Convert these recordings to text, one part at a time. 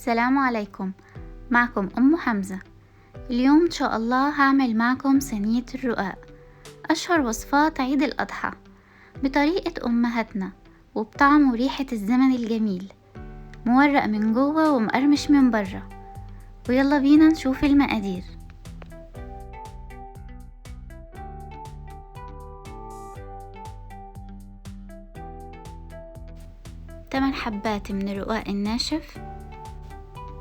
السلام عليكم. معكم أم حمزة. اليوم إن شاء الله هعمل معكم صينية الرقاق، أشهر وصفات عيد الأضحى بطريقة أمهاتنا وبطعم وريحة الزمن الجميل، مورق من جوه ومقرمش من بره. ويلا بينا نشوف المقادير. 8 حبات من الرقاق الناشف،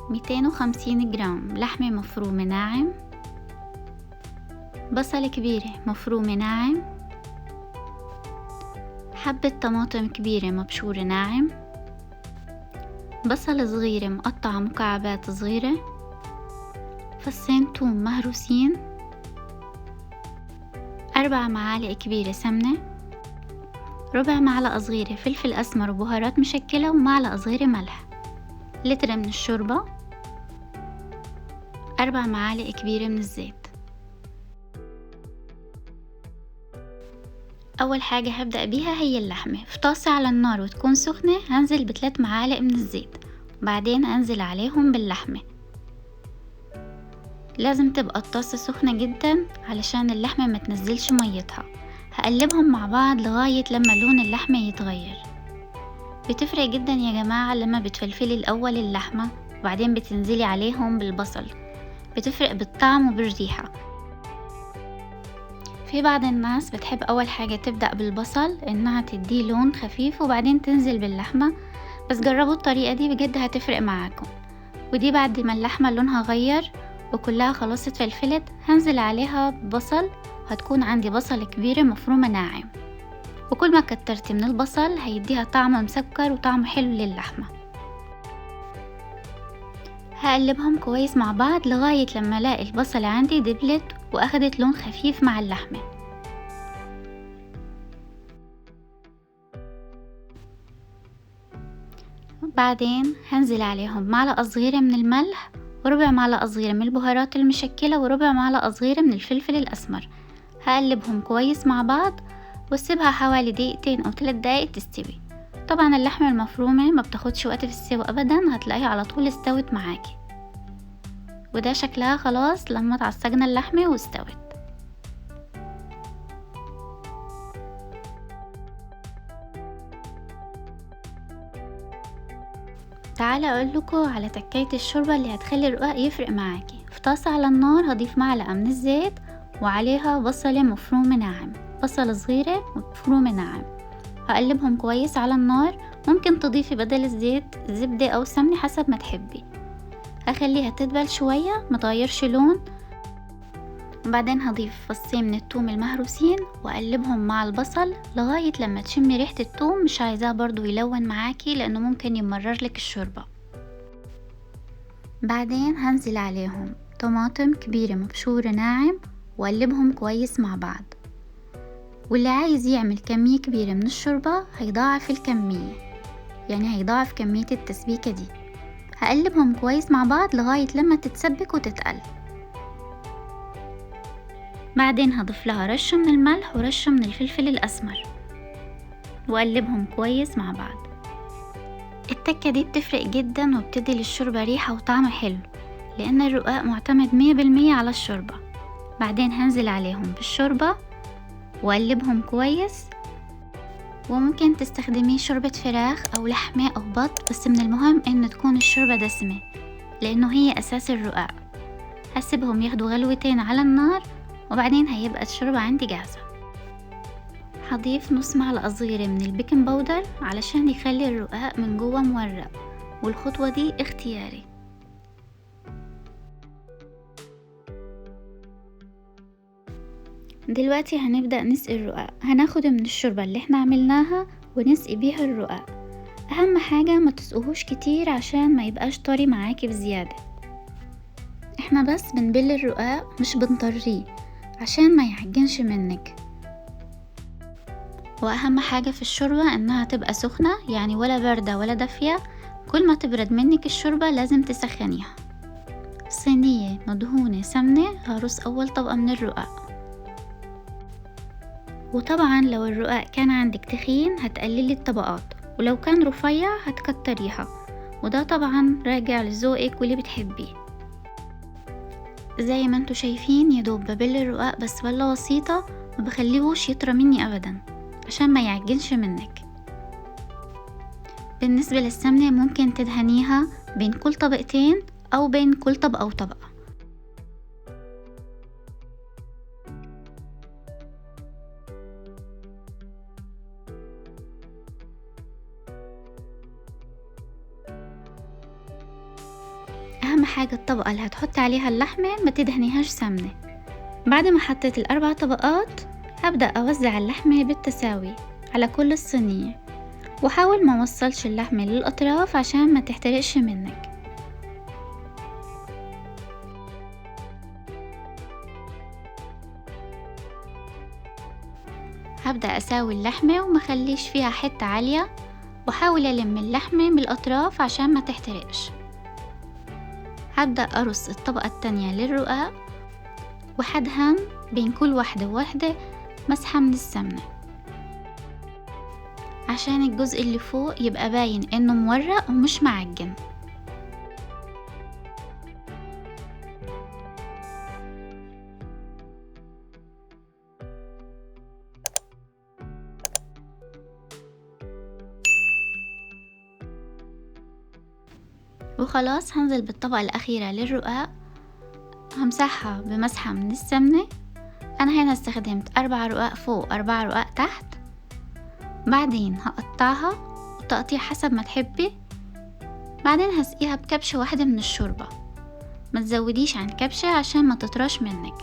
250 جرام لحمة مفرومة ناعم، بصل كبيرة مفرومة ناعم، حبة طماطم كبيرة مبشورة ناعم، بصل صغيرة مقطعة مكعبات صغيرة، فصين توم مهروسين، 4 معالق كبيرة سمنة، ربع معلقة صغيرة فلفل أسمر وبهارات مشكلة، ومعلقة صغيرة ملح، لتر من الشوربة، 4 معالق كبيرة من الزيت. أول حاجة هبدأ بيها هي اللحمة. في طاسة على النار وتكون سخنة هنزل ب3 معالق من الزيت، وبعدين أنزل عليهم باللحمة. لازم تبقى الطاسة سخنة جدا علشان اللحمة ما تنزلش ميتها. هقلبهم مع بعض لغاية لما لون اللحمة يتغير. بتفرق جدا يا جماعة لما بتفلفلي الأول اللحمة وبعدين بتنزلي عليهم بالبصل، بتفرق بالطعم وبالريحة. في بعض الناس بتحب أول حاجة تبدأ بالبصل إنها تديه لون خفيف وبعدين تنزل باللحمة، بس جربوا الطريقة دي بجد هتفرق معاكم. ودي بعد ما اللحمة لونها غير وكلها خلاص اتفلفلت هنزل عليها ببصل. هتكون عندي بصل كبيرة مفرومة ناعم، وكل ما كترت من البصل هيديها طعم مسكر وطعم حلو للحمة. هقلبهم كويس مع بعض لغاية لما الاقي البصل عندي دبلت واخدت لون خفيف مع اللحمة. بعدين هنزل عليهم معلقة صغيرة من الملح، وربع معلقة صغيرة من البهارات المشكلة، وربع معلقة صغيرة من الفلفل الأسمر. هقلبهم كويس مع بعض واسيبها حوالي 2 أو 3 دقايق تستوي. طبعا اللحمة المفرومة ما بتاخدش وقت في السوا ابدا، هتلاقيها على طول استوت معاكي. وده شكلها خلاص لما تعصجنا اللحمة واستوت. تعالى اقولكوا على تكاية الشوربة اللي هتخلي الرقاق يفرق معاكي. في طاسة على النار هضيف معلقة من الزيت وعليها بصلة مفرومة ناعم، بصلة صغيرة مفرومة ناعم. هقلبهم كويس على النار. ممكن تضيفي بدل الزيت زبدة او سمنة حسب ما تحبي. هخليها تدبل شوية متغيرش لون، وبعدين هضيف فصين من الثوم المهروسين واقلبهم مع البصل لغاية لما تشمي ريحة الثوم. مش عايزاه برضو يلون معاكي لانه ممكن يمرر لك الشوربة. بعدين هنزل عليهم طماطم كبيرة مبشورة ناعم واقلبهم كويس مع بعض. واللي عايز يعمل كمية كبيرة من الشوربة هيضاعف الكمية، يعني هيضاعف كمية التسبيكة دي. هقلبهم كويس مع بعض لغاية لما تتسبك وتتقل. بعدين هضيف لها رشة من الملح ورشة من الفلفل الأسمر وأقلبهم كويس مع بعض. التكة دي بتفرق جدا وبتدي للشوربة ريحة وطعم حلو، لأن الرقاق معتمد 100% على الشوربة. بعدين هنزل عليهم بالشوربة وأقلبهم كويس. وممكن تستخدمي شوربة فراخ أو لحمة أو بط، بس من المهم إن تكون الشوربة دسمة لأنه هي أساس الرقاق. هسيبهم ياخدوا غلوتين على النار وبعدين هيبقى الشوربة عندي جاهزة. هضيف نص معلقة صغيرة من البيكنج باودر علشان يخلي الرقاق من جوه مورق، والخطوة دي اختياري. دلوقتي هنبدأ نسقي الرقاق. هناخد من الشوربة اللي احنا عملناها ونسقي بيها الرقاق. اهم حاجة ما تسقوهوش كتير عشان ما يبقاش طري معاكي بزيادة. احنا بس بنبل الرقاق مش بنطريه عشان ما يعجنش منك. واهم حاجة في الشوربة انها تبقى سخنة، يعني ولا باردة ولا دافية. كل ما تبرد منك الشوربة لازم تسخنيها. صينية مدهونة سمنة هرص اول طبقة من الرقاق. وطبعا لو الرقاق كان عندك تخين هتقللي الطبقات، ولو كان رفيع هتكتريها. وده طبعا راجع لذوقك واللي بتحبيه. زي ما انتوا شايفين يدوب ببل الرقاق بس بلة بسيطة، ما بخليهوش يطرى مني ابدا عشان ما يعجنش منك. بالنسبة للسمنة ممكن تدهنيها بين كل طبقتين او بين كل طبقة وطبقة. اهم حاجة الطبقة اللي هتحط عليها اللحمة ما تدهنيهاش سمنة. بعد ما حطيت الاربع طبقات هبدأ اوزع اللحمة بالتساوي على كل الصينية، وحاول ما وصلش اللحمة للاطراف عشان ما تحترقش منك. هبدأ اساوي اللحمة وما خليش فيها حتة عالية، وحاول الم اللحمة من الاطراف عشان ما تحترقش. هبدأ ارص الطبقة التانية للرقاق، وهدهن بين كل واحدة وواحدة مسحة من السمنة عشان الجزء اللي فوق يبقى باين انه مورق ومش معجن. وخلاص هنزل بالطبقة الأخيرة للرقاق، همسحها بمسحة من السمنة. أنا هنا استخدمت 4 رقاق فوق 4 رقاق تحت. بعدين هقطعها تقطيع حسب ما تحبي. بعدين هسقيها بكبشة واحدة من الشوربة، ما تزوديش عن كبشة عشان ما تطراش منك.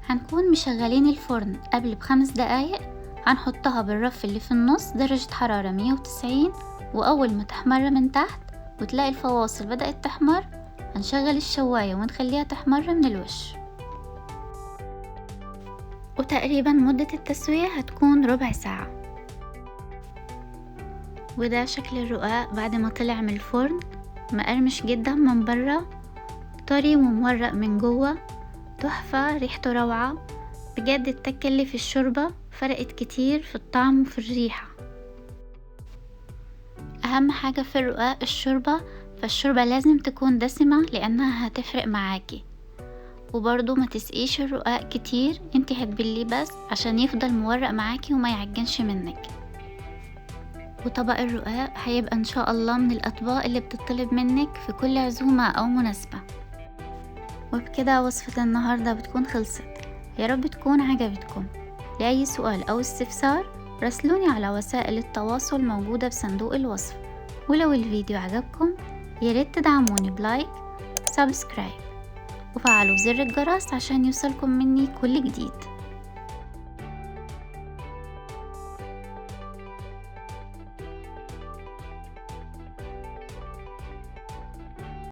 هنكون مشغلين الفرن قبل ب5 دقايق. هنحطها بالرف اللي في النص درجة حرارة 190، وأول ما تحمر من تحت وتلاقي الفواصل بدأت تحمر هنشغل الشواية ونخليها تحمر من الوش. وتقريبا مدة التسوية هتكون ربع ساعة. وده شكل الرقاق بعد ما طلع من الفرن، مقرمش جدا من برا، طري ومورق من جوه، تحفة، ريحته روعة بجد. التكة اللي في الشوربة فرقت كتير في الطعم وفي الريحة. اهم حاجة في الرقاق الشوربة، فالشوربة لازم تكون دسمة لانها هتفرق معاكي. وبرضو ما تسقيش الرقاق كتير، انتي هتبليه بس عشان يفضل مورق معاكي وما يعجنش منك. وطبق الرقاق هيبقى ان شاء الله من الاطباق اللي بتطلب منك في كل عزومة او مناسبة. وبكده وصفة النهاردة بتكون خلصت. يا رب تكون عجبتكم. لأي سؤال او استفسار راسلوني على وسائل التواصل موجودة بصندوق الوصف. ولو الفيديو عجبكم ياريت تدعموني بلايك، سبسكرايب، وفعلوا زر الجرس عشان يوصلكم مني كل جديد.